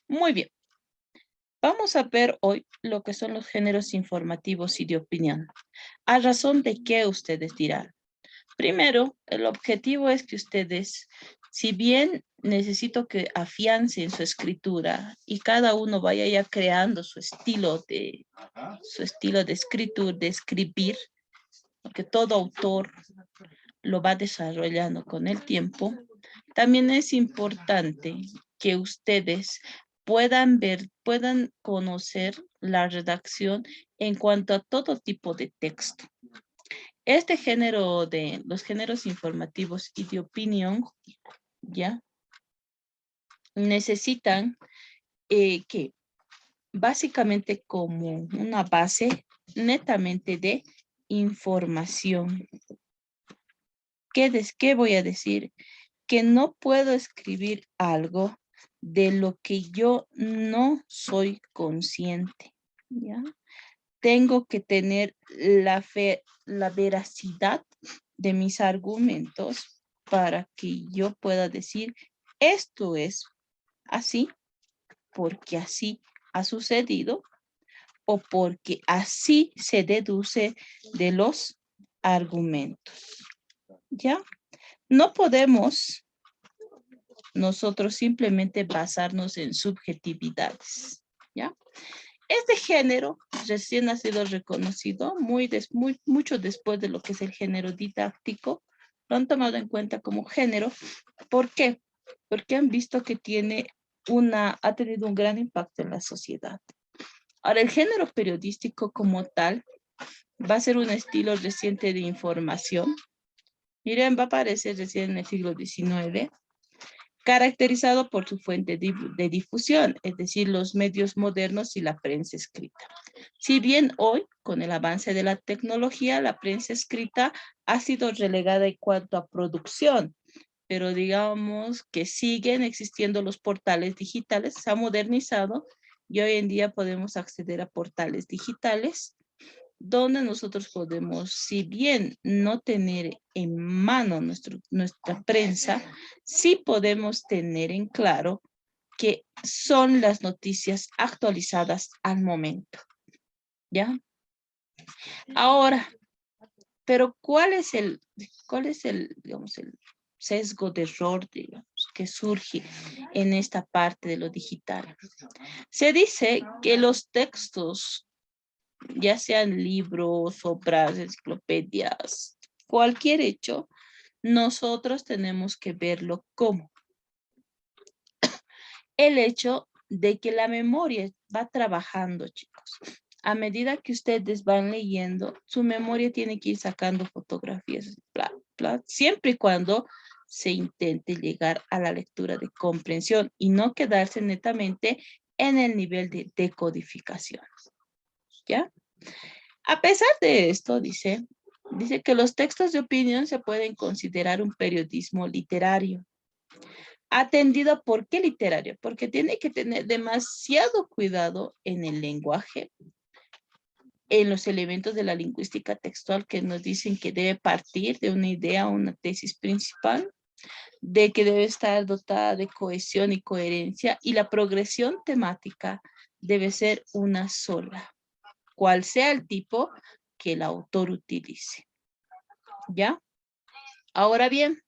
Muy bien. Vamos a ver hoy lo que son los géneros informativos y de opinión. ¿A razón de qué ustedes dirán? Primero, el objetivo es que ustedes, si bien necesito que afiancen su escritura y cada uno vaya ya creando su estilo de escritura, de escribir, porque todo autor lo va desarrollando con el tiempo, también es importante que ustedes puedan conocer la redacción en cuanto a todo tipo de texto. Este género de los géneros informativos y de opinión, ya, necesitan que básicamente como una base netamente de información. ¿Qué voy a decir? Que no puedo escribir algo de lo que yo no soy consciente, ¿ya? Tengo que tener la veracidad de mis argumentos para que yo pueda decir, esto es así, porque así ha sucedido o porque así se deduce de los argumentos, ¿ya? No podemos nosotros simplemente basarnos en subjetividades, ¿ya? Este género recién ha sido reconocido mucho después de lo que es el género didáctico. Lo han tomado en cuenta como género. ¿Por qué? Porque han visto que ha tenido un gran impacto en la sociedad. Ahora, el género periodístico como tal va a ser un estilo reciente de información. Miren, va a aparecer recién en el siglo XIX, caracterizado por su fuente de difusión, es decir, los medios modernos y la prensa escrita. Si bien hoy, con el avance de la tecnología, la prensa escrita ha sido relegada en cuanto a producción, pero digamos que siguen existiendo los portales digitales, se ha modernizado y hoy en día podemos acceder a portales digitales donde nosotros podemos, si bien no tener en mano nuestra prensa, sí podemos tener en claro que son las noticias actualizadas al momento, ¿ya? Ahora, pero cuál es digamos, el sesgo de error, digamos, que surge en esta parte de lo digital? Se dice que los textos, ya sean libros, obras, enciclopedias, cualquier hecho, nosotros tenemos que verlo como el hecho de que la memoria va trabajando, chicos. A medida que ustedes van leyendo, su memoria tiene que ir sacando fotografías, siempre y cuando se intente llegar a la lectura de comprensión y no quedarse netamente en el nivel de decodificación, ¿ya? A pesar de esto, dice que los textos de opinión se pueden considerar un periodismo literario. Atendido, ¿por qué literario? Porque tiene que tener demasiado cuidado en el lenguaje, en los elementos de la lingüística textual que nos dicen que debe partir de una idea o una tesis principal, de que debe estar dotada de cohesión y coherencia, y la progresión temática debe ser una sola, cual sea el tipo que el autor utilice. ¿Ya? Ahora bien,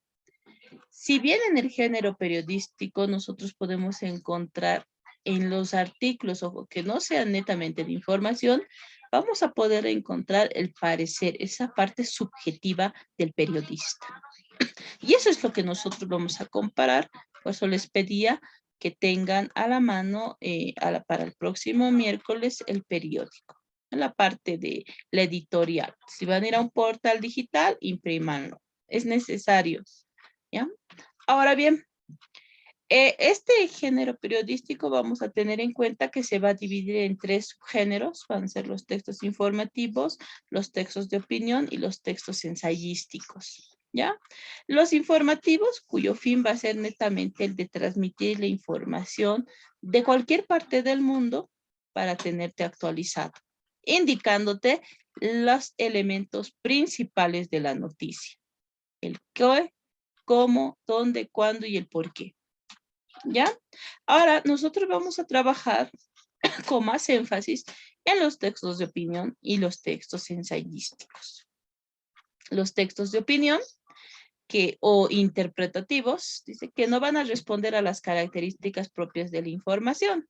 si bien en el género periodístico nosotros podemos encontrar en los artículos, ojo, que no sean netamente de información, vamos a poder encontrar el parecer, esa parte subjetiva del periodista. Y eso es lo que nosotros vamos a comparar. Por eso les pedía que tengan a la mano para el próximo miércoles el periódico, en la parte de la editorial. Si van a ir a un portal digital, imprímanlo. Es necesario, ¿ya? Ahora bien, este género periodístico vamos a tener en cuenta que se va a dividir en 3 subgéneros. Van a ser los textos informativos, los textos de opinión y los textos ensayísticos, ¿ya? Los informativos, cuyo fin va a ser netamente el de transmitir la información de cualquier parte del mundo para tenerte actualizado, indicándote los elementos principales de la noticia. El qué, cómo, dónde, cuándo y el por qué. ¿Ya? Ahora nosotros vamos a trabajar con más énfasis en los textos de opinión y los textos ensayísticos. Los textos de opinión o interpretativos, dice que no van a responder a las características propias de la información,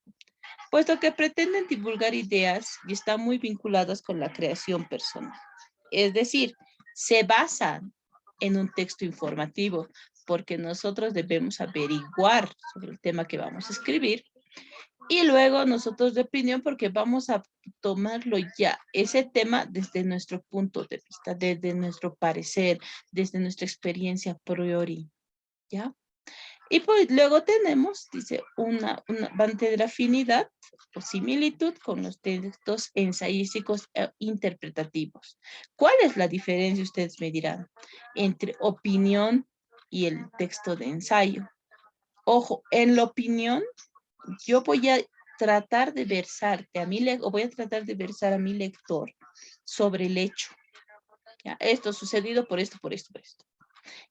puesto que pretenden divulgar ideas y están muy vinculadas con la creación personal. Es decir, se basan en un texto informativo, porque nosotros debemos averiguar sobre el tema que vamos a escribir. Y luego nosotros de opinión, porque vamos a tomarlo ya, ese tema desde nuestro punto de vista, desde nuestro parecer, desde nuestra experiencia a priori, ¿ya? Y pues luego tenemos, dice, van a tener afinidad o similitud con los textos ensayísticos e interpretativos. ¿Cuál es la diferencia, ustedes me dirán, entre opinión y el texto de ensayo? Ojo, en la opinión, yo voy a tratar de versarte a mi o voy a tratar de versar a mi lector sobre el hecho. ¿Ya? Esto ha sucedido por esto, por esto, por esto.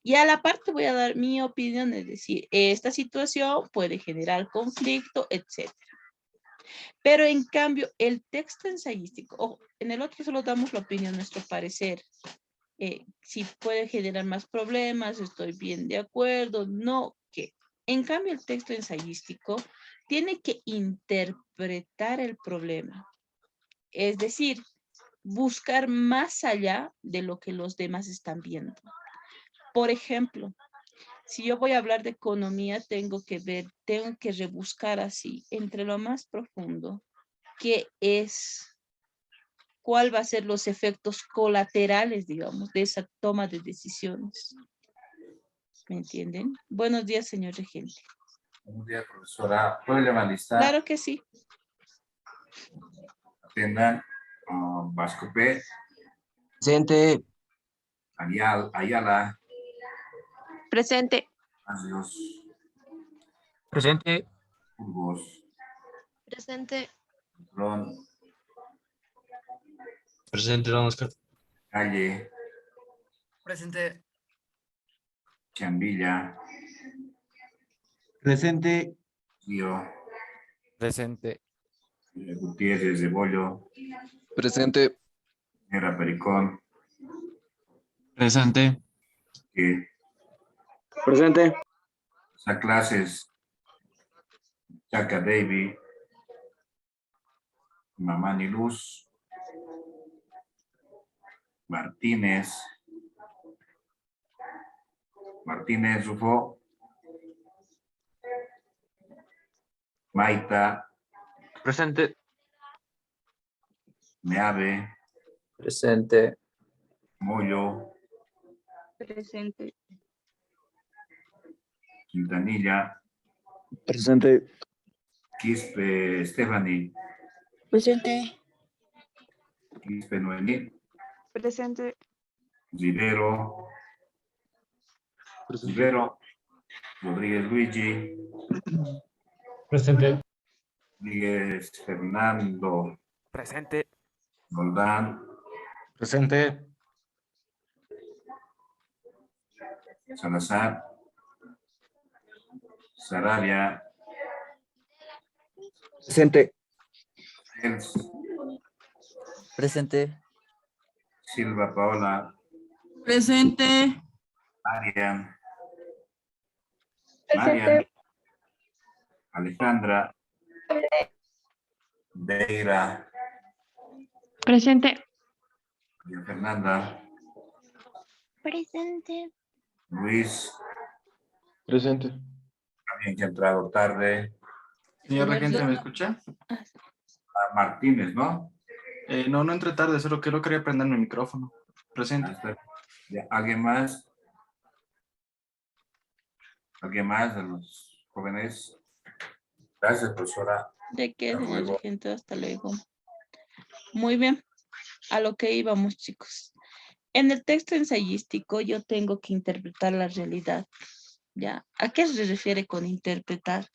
Y a la parte voy a dar mi opinión, es decir, esta situación puede generar conflicto, etc. Pero en cambio, el texto ensayístico, en el otro solo damos la opinión, nuestro parecer. Si puede generar más problemas, estoy bien de acuerdo, no, ¿qué? En cambio, el texto ensayístico tiene que interpretar el problema. Es decir, buscar más allá de lo que los demás están viendo. Por ejemplo, si yo voy a hablar de economía, tengo que rebuscar así, entre lo más profundo, cuál va a ser los efectos colaterales, digamos, de esa toma de decisiones. ¿Me entienden? Buenos días, señor regente. Buenos días, profesora. ¿Puedo llamar lista? Claro que sí. Atendan. Vasco P. Presente. Ayala. Presente. Adiós. Presente. Burgos. Presente. Ron. Presente, don Oscar. Calle. Presente. Chambilla. Presente. Tío. Presente. Gutiérrez de Bollo. Presente. Era Pericón. Presente. Que Presente. a clases. Chaca Davy. Mamani Luz. Martínez. Martínez Rufo. Maita. Presente. Meave. Presente. Moyo. Presente. Quintanilla. Presente. Quispe Stephanie. Presente. Quispe Noemí. Presente. Rivero. Rivero. Rodríguez Luigi. Presente. Rodríguez Fernando. Presente. Roldán. Presente. Salazar. Sarabia. Presente. Els. Presente. Silva Paola. Presente. Marian. Marian. Alejandra. Deira. Presente. María Fernanda. Presente. Luis. Presente. Alguien que ha entrado tarde. Señor Señor regente, ¿me Lu- escucha? Martínez, ¿no? No entré tarde, solo quería prender mi micrófono. Ah, Presente. está. Ya, ¿alguien más? ¿Alguien más de los jóvenes? Gracias, profesora. ¿De qué, Hasta señor luego. regente? Hasta luego. Muy bien. A lo que íbamos, chicos. En el texto ensayístico yo tengo que interpretar la realidad. ¿Ya? ¿A qué se refiere con interpretar?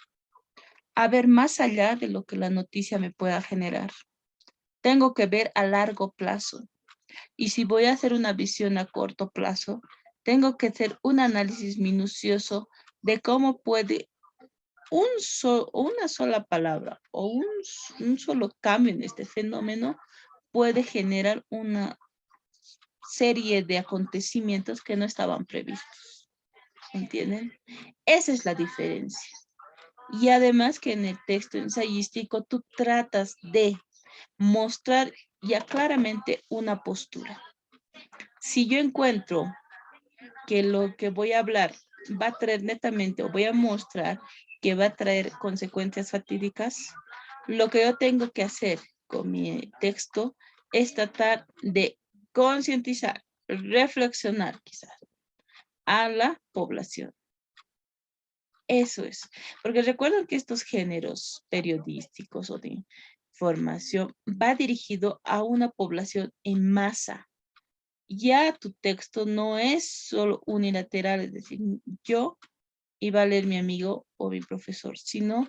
A ver más allá de lo que la noticia me pueda generar. Tengo que ver a largo plazo. Y si voy a hacer una visión a corto plazo, tengo que hacer un análisis minucioso de cómo puede una sola palabra o un solo cambio en este fenómeno puede generar una serie de acontecimientos que no estaban previstos. ¿Entienden? Esa es la diferencia. Y además que en el texto ensayístico tú tratas de mostrar ya claramente una postura. Si yo encuentro que lo que voy a hablar va a traer netamente o voy a mostrar que va a traer consecuencias fatídicas, lo que yo tengo que hacer con mi texto es tratar de concientizar, reflexionar quizás a la población. Eso es, porque recuerden que estos géneros periodísticos o de información va dirigido a una población en masa. Ya tu texto no es solo unilateral, es decir, yo iba a leer mi amigo o mi profesor, sino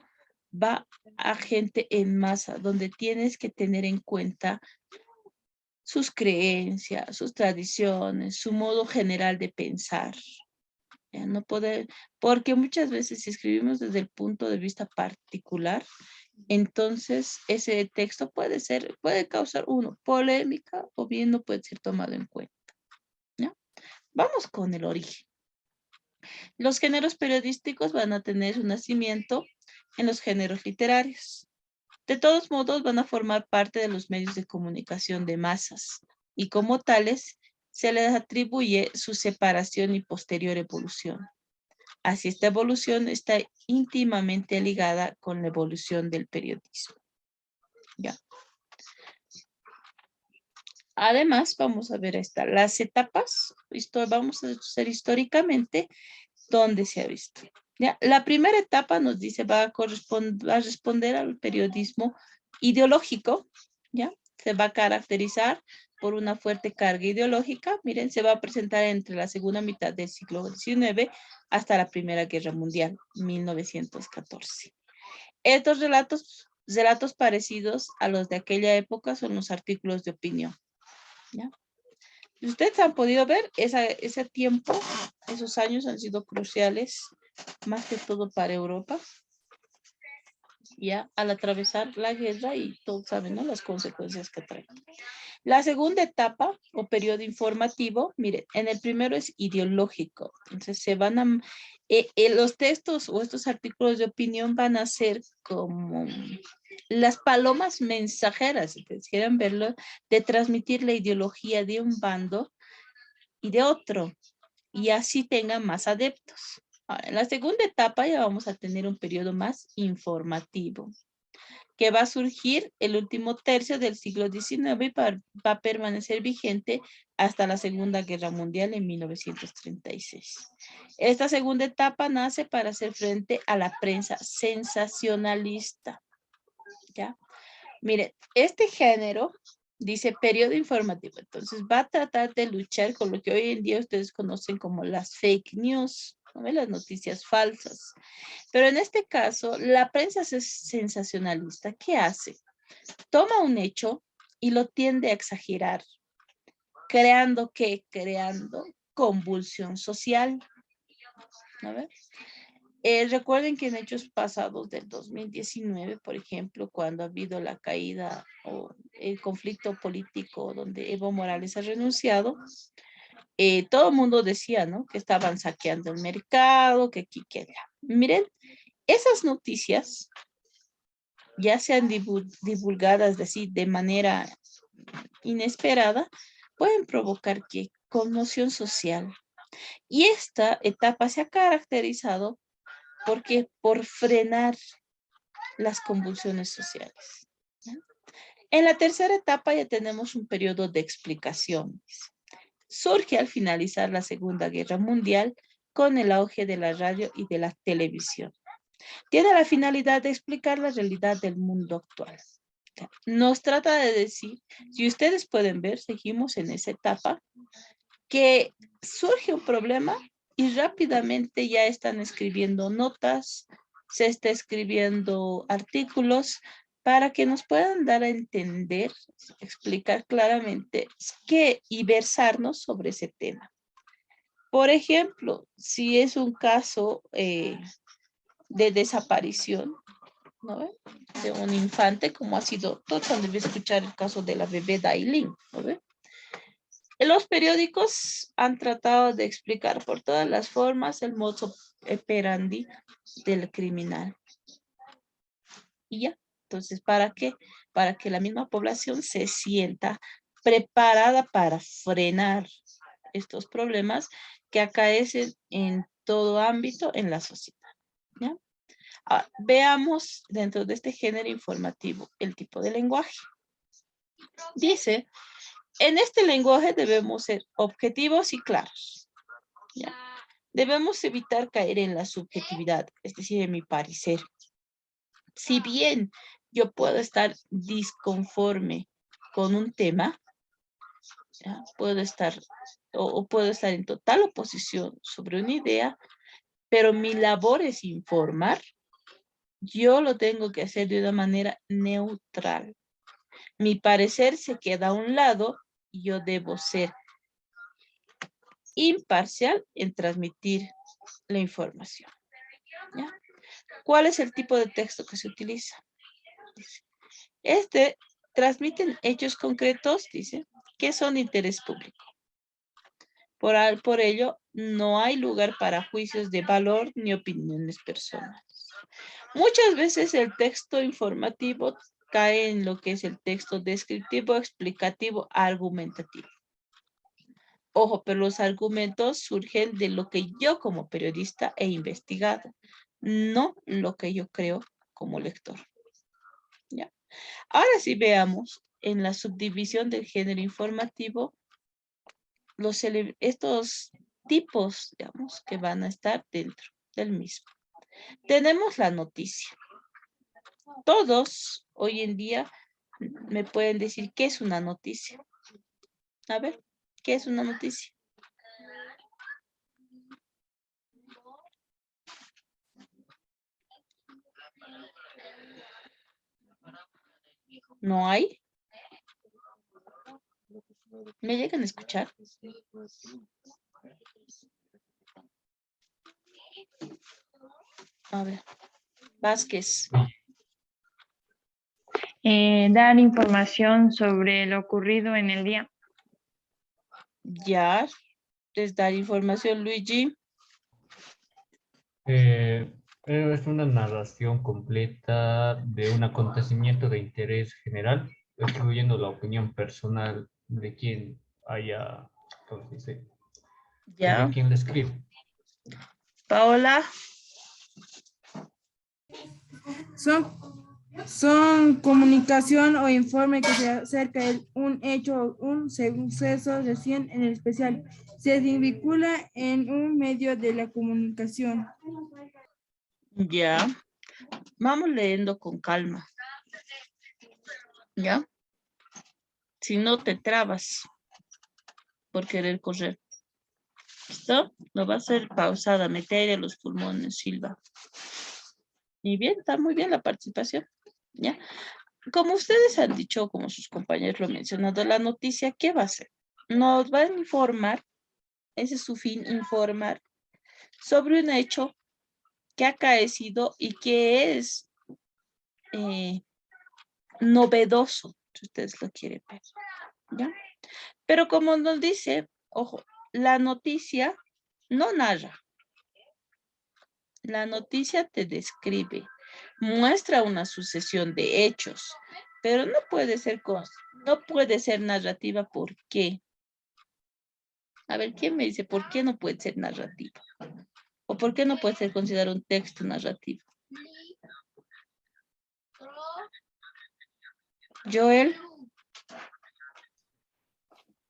va a gente en masa, donde tienes que tener en cuenta sus creencias, sus tradiciones, su modo general de pensar. Ya no poder, porque muchas veces si escribimos desde el punto de vista particular, entonces ese texto puede causar polémica o bien no puede ser tomado en cuenta. ¿Ya? Vamos con el origen. Los géneros periodísticos van a tener su nacimiento en los géneros literarios. De todos modos, van a formar parte de los medios de comunicación de masas y como tales, se les atribuye su separación y posterior evolución. Así, esta evolución está íntimamente ligada con la evolución del periodismo. ¿Ya? Además, vamos a ver las etapas, vamos a hacer históricamente dónde se ha visto. ¿Ya? La primera etapa nos dice va a responder al periodismo ideológico, ¿ya? Se va a caracterizar por una fuerte carga ideológica. Miren, se va a presentar entre la segunda mitad del siglo XIX hasta la Primera Guerra Mundial, 1914. Estos relatos parecidos a los de aquella época son los artículos de opinión, ¿ya? Ustedes han podido ver, ese tiempo, esos años han sido cruciales, más que todo para Europa, ya al atravesar la guerra y todos saben, ¿no?, las consecuencias que trae. La segunda etapa o periodo informativo, miren, en el primero es ideológico, entonces se van a, los textos o estos artículos de opinión van a ser como las palomas mensajeras, si quisieran verlo, de transmitir la ideología de un bando y de otro, y así tengan más adeptos. Ahora, en la segunda etapa ya vamos a tener un periodo más informativo, que va a surgir el último tercio del siglo XIX y va a permanecer vigente hasta la Segunda Guerra Mundial en 1936. Esta segunda etapa nace para hacer frente a la prensa sensacionalista. ¿Ya? Miren, este género dice periodo informativo, entonces va a tratar de luchar con lo que hoy en día ustedes conocen como las fake news, ¿no? Las noticias falsas. Pero en este caso, la prensa sensacionalista, ¿qué hace? Toma un hecho y lo tiende a exagerar, creando convulsión social. ¿A ver? Recuerden que en hechos pasados del 2019, por ejemplo, cuando ha habido la caída o el conflicto político donde Evo Morales ha renunciado, todo el mundo decía, ¿no?, que estaban saqueando el mercado, que aquí, que allá. Miren, esas noticias ya sean divulgadas de manera inesperada, pueden provocar conmoción social. Y esta etapa se ha caracterizado por frenar las convulsiones sociales. ¿Ya? En la tercera etapa ya tenemos un periodo de explicaciones. Surge al finalizar la Segunda Guerra Mundial con el auge de la radio y de la televisión. Tiene la finalidad de explicar la realidad del mundo actual. Nos trata de decir, si ustedes pueden ver, seguimos en esa etapa, que surge un problema y rápidamente ya están escribiendo notas, se está escribiendo artículos para que nos puedan dar a entender, explicar claramente qué y versarnos sobre ese tema. Por ejemplo, si es un caso de desaparición, ¿no ve? De un infante, como ha sido, todos han debido escuchar el caso de la bebé Dailin, ¿no ve? Los periódicos han tratado de explicar por todas las formas el modus operandi del criminal. Y ya, entonces, ¿para qué? Para que la misma población se sienta preparada para frenar estos problemas que acaecen en todo ámbito en la sociedad, ¿ya? Ahora, veamos dentro de este género informativo el tipo de lenguaje. Dice, en este lenguaje debemos ser objetivos y claros, ¿ya? Debemos evitar caer en la subjetividad, es decir, en mi parecer. Si bien yo puedo estar disconforme con un tema, ¿ya? Puedo estar o puedo estar en total oposición sobre una idea, pero mi labor es informar. Yo lo tengo que hacer de una manera neutral. Mi parecer se queda a un lado y yo debo ser imparcial en transmitir la información, ¿ya? ¿Cuál es el tipo de texto que se utiliza? Dice, transmiten hechos concretos, dice, que son de interés público. Por ello, no hay lugar para juicios de valor ni opiniones personales. Muchas veces el texto informativo cae en lo que es el texto descriptivo, explicativo, argumentativo. Ojo, pero los argumentos surgen de lo que yo como periodista he investigado, no lo que yo creo como lector. ¿Ya? Ahora sí veamos en la subdivisión del género informativo estos tipos, digamos, que van a estar dentro del mismo. Tenemos la noticia. Todos hoy en día me pueden decir qué es una noticia. A ver, ¿qué es una noticia? ¿No hay? ¿Me llegan a escuchar? A ver, Vázquez. Dar información sobre lo ocurrido en el día. Ya, es dar información, Luigi. Es una narración completa de un acontecimiento de interés general, excluyendo la opinión personal de quien haya, entonces, Ya, de quien la escribe. Paola. Son comunicación o informe que se acerca de un hecho o un suceso recién en especial. Se vincula en un medio de la comunicación. Ya, vamos leyendo con calma. ¿Ya? Si no te trabas por querer correr. ¿Listo? Lo va a hacer pausada, mete aire a los pulmones, Silva. Y bien, está muy bien la participación. ¿Ya? Como ustedes han dicho, como sus compañeros lo han mencionado, la noticia, ¿qué va a hacer? Nos va a informar, ese es su fin, informar sobre un hecho que ha acaecido y que es novedoso, si ustedes lo quieren ver, ¿ya? Pero como nos dice, ojo, la noticia no narra. La noticia te describe, muestra una sucesión de hechos, pero no puede ser narrativa. ¿Por qué? A ver, ¿quién me dice por qué no puede ser narrativa? ¿O por qué no puede ser considerado un texto narrativo? Joel.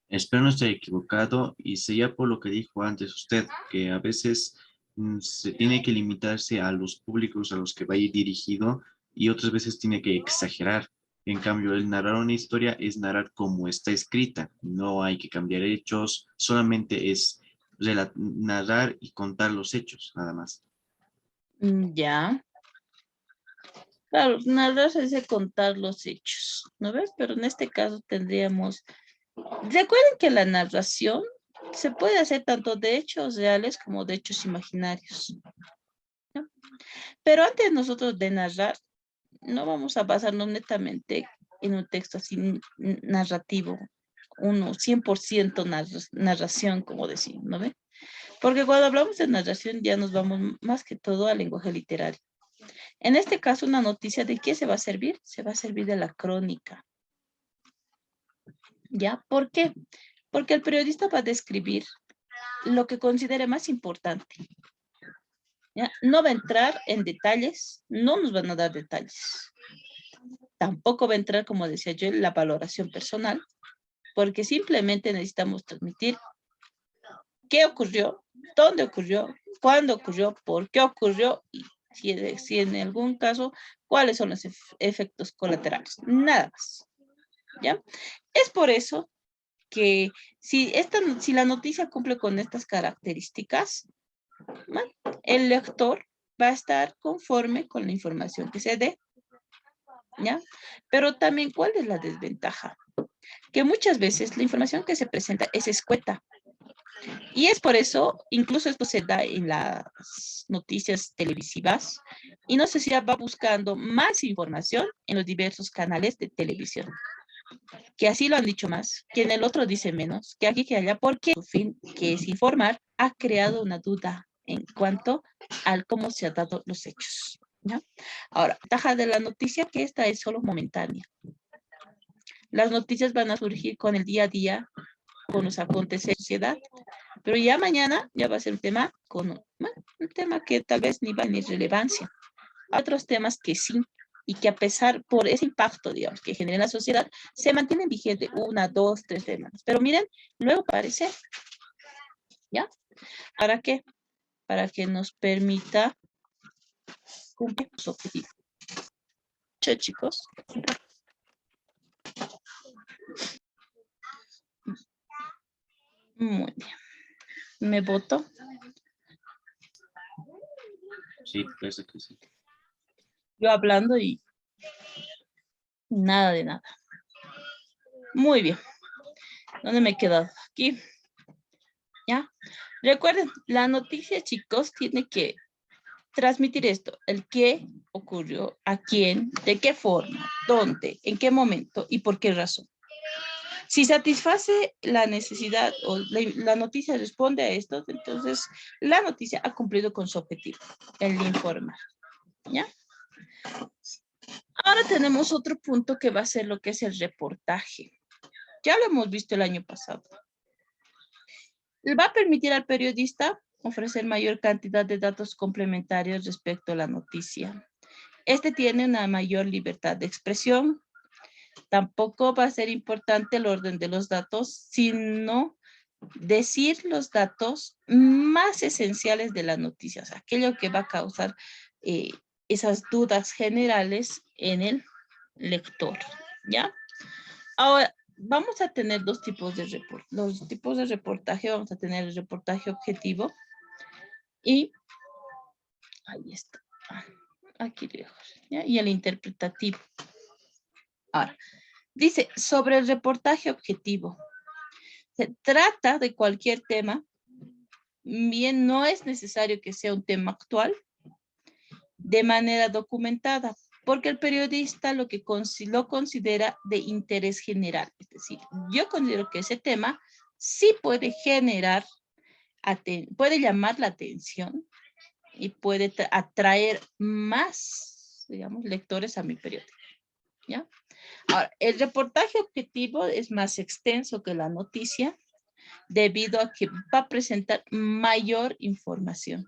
Espero no estar equivocado y sería por lo que dijo antes usted, que a veces se tiene que limitarse a los públicos a los que va a ir dirigido y otras veces tiene que exagerar. En cambio, el narrar una historia es narrar como está escrita. No hay que cambiar hechos, solamente es narrar y contar los hechos, nada más. Ya. Claro, narrar es de contar los hechos, ¿no ves? Pero en este caso tendríamos... Recuerden que la narración se puede hacer tanto de hechos reales como de hechos imaginarios. ¿Ya? Pero antes nosotros de narrar, no vamos a basarnos netamente en un texto así narrativo, 100% narración, como decimos, ¿no ve? Porque cuando hablamos de narración ya nos vamos más que todo al lenguaje literario. En este caso, una noticia, ¿de qué se va a servir? Se va a servir de la crónica. ¿Ya? ¿Por qué? Porque el periodista va a describir lo que considere más importante. ¿Ya? No va a entrar en detalles, no nos van a dar detalles. Tampoco va a entrar, como decía yo, en la valoración personal, porque simplemente necesitamos transmitir qué ocurrió, dónde ocurrió, cuándo ocurrió, por qué ocurrió y si en algún caso, cuáles son los efectos colaterales. Nada más. ¿Ya? Es por eso que si la noticia cumple con estas características, bueno, el lector va a estar conforme con la información que se dé. ¿Ya? Pero también, ¿cuál es la desventaja? Que muchas veces la información que se presenta es escueta. Y es por eso, incluso esto se da en las noticias televisivas, y no sé si va buscando más información en los diversos canales de televisión. Que así lo han dicho más, que en el otro dice menos, que aquí, que allá, porque su fin, que es informar, ha creado una duda en cuanto al cómo se han dado los hechos. ¿Ya? Ahora, ventaja de la noticia, que esta es solo momentánea. Las noticias van a surgir con el día a día, con los aconteceres de la sociedad, pero ya mañana ya va a ser un tema un tema que tal vez ni va ni relevancia. Hay otros temas que sí, y que a pesar por ese impacto, digamos, que genera en la sociedad, se mantienen vigentes 1, 2, 3 semanas. Pero miren, luego aparece, ¿ya? ¿Para qué? Para que nos permita cumplir su objetivo. Chicos. Muy bien. ¿Me voto? Sí, parece que sí. Yo hablando y nada de nada. Muy bien. ¿Dónde me he quedado? Aquí. ¿Ya? Recuerden, la noticia, chicos, tiene que transmitir esto. El qué ocurrió, a quién, de qué forma, dónde, en qué momento y por qué razón. Si satisface la necesidad o la noticia responde a esto, entonces la noticia ha cumplido con su objetivo, el informar. ¿Ya? Ahora tenemos otro punto que va a ser lo que es el reportaje. Ya lo hemos visto el año pasado. Va a permitir al periodista ofrecer mayor cantidad de datos complementarios respecto a la noticia. Este tiene una mayor libertad de expresión. Tampoco va a ser importante el orden de los datos, sino decir los datos más esenciales de la noticia, o sea, aquello que va a causar esas dudas generales en el lector, ¿ya? Ahora, vamos a tener dos tipos de reportaje. Los tipos de reportaje, vamos a tener el reportaje objetivo y, ahí está, aquí lejos, ¿ya? Y el interpretativo. Ahora, dice, sobre el reportaje objetivo, se trata de cualquier tema, bien, no es necesario que sea un tema actual, de manera documentada, porque el periodista lo considera de interés general. Es decir, yo considero que ese tema sí puede generar, puede llamar la atención y puede atraer más, digamos, lectores a mi periódico. ¿Ya? Ahora, el reportaje objetivo es más extenso que la noticia debido a que va a presentar mayor información.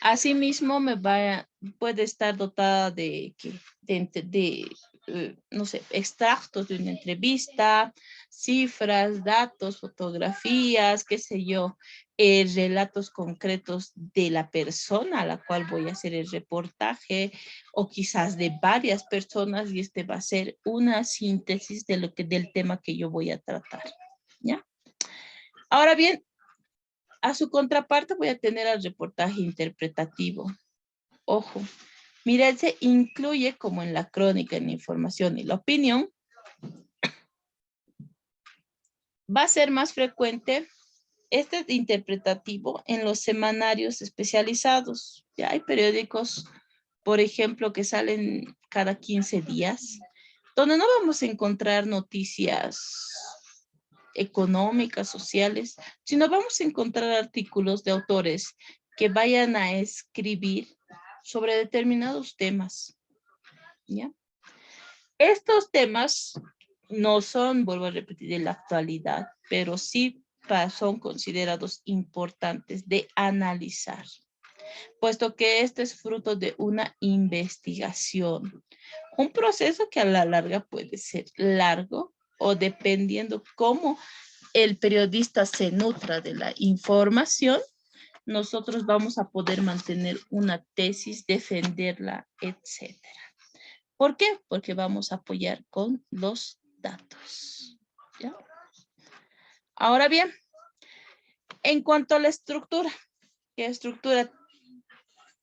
Asimismo, puede estar dotada de no sé, extractos de una entrevista, cifras, datos, fotografías, qué sé yo, relatos concretos de la persona a la cual voy a hacer el reportaje, o quizás de varias personas, y este va a ser una síntesis de del tema que yo voy a tratar, ¿ya? Ahora bien, a su contraparte voy a tener el reportaje interpretativo. Ojo, miren, se incluye como en la crónica, en la información y la opinión. Va a ser más frecuente este es interpretativo en los semanarios especializados. Ya hay periódicos, por ejemplo, que salen cada 15 días, donde no vamos a encontrar noticias económicas, sociales, sino vamos a encontrar artículos de autores que vayan a escribir sobre determinados temas. ¿Ya? Estos temas no son, vuelvo a repetir, de la actualidad, pero sí son considerados importantes de analizar, puesto que este es fruto de una investigación, un proceso que a la larga puede ser largo o dependiendo cómo el periodista se nutra de la información, nosotros vamos a poder mantener una tesis, defenderla, etcétera. ¿Por qué? Porque vamos a apoyar con los datos. ¿Ya? Ahora bien, en cuanto a la estructura, ¿qué estructura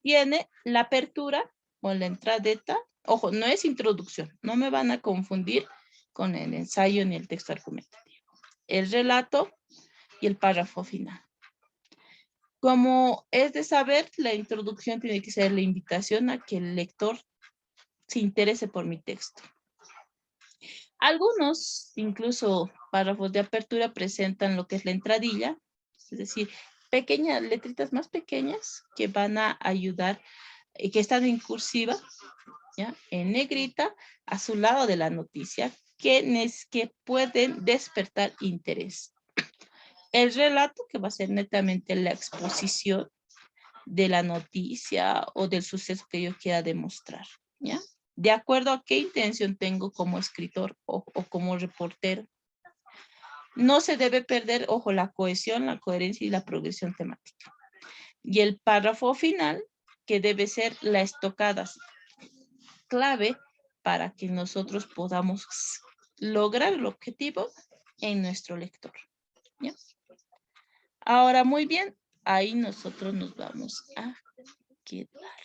tiene la apertura o la entradeta? Ojo, no es introducción, no me van a confundir con el ensayo ni el texto argumentativo. El relato y el párrafo final. Como es de saber, la introducción tiene que ser la invitación a que el lector se interese por mi texto. Algunos, incluso párrafos de apertura, presentan lo que es la entradilla, es decir, pequeñas letritas más pequeñas que van a ayudar, que están en cursiva, ¿ya? En negrita, a su lado de la noticia, que pueden despertar interés. El relato, que va a ser netamente la exposición de la noticia o del suceso que yo quiera demostrar, ¿ya? De acuerdo a qué intención tengo como escritor o como reportero. No se debe perder, ojo, la cohesión, la coherencia y la progresión temática. Y el párrafo final, que debe ser la estocada clave para que nosotros podamos lograr el objetivo en nuestro lector, ¿ya? Ahora, muy bien, ahí nosotros nos vamos a quedar.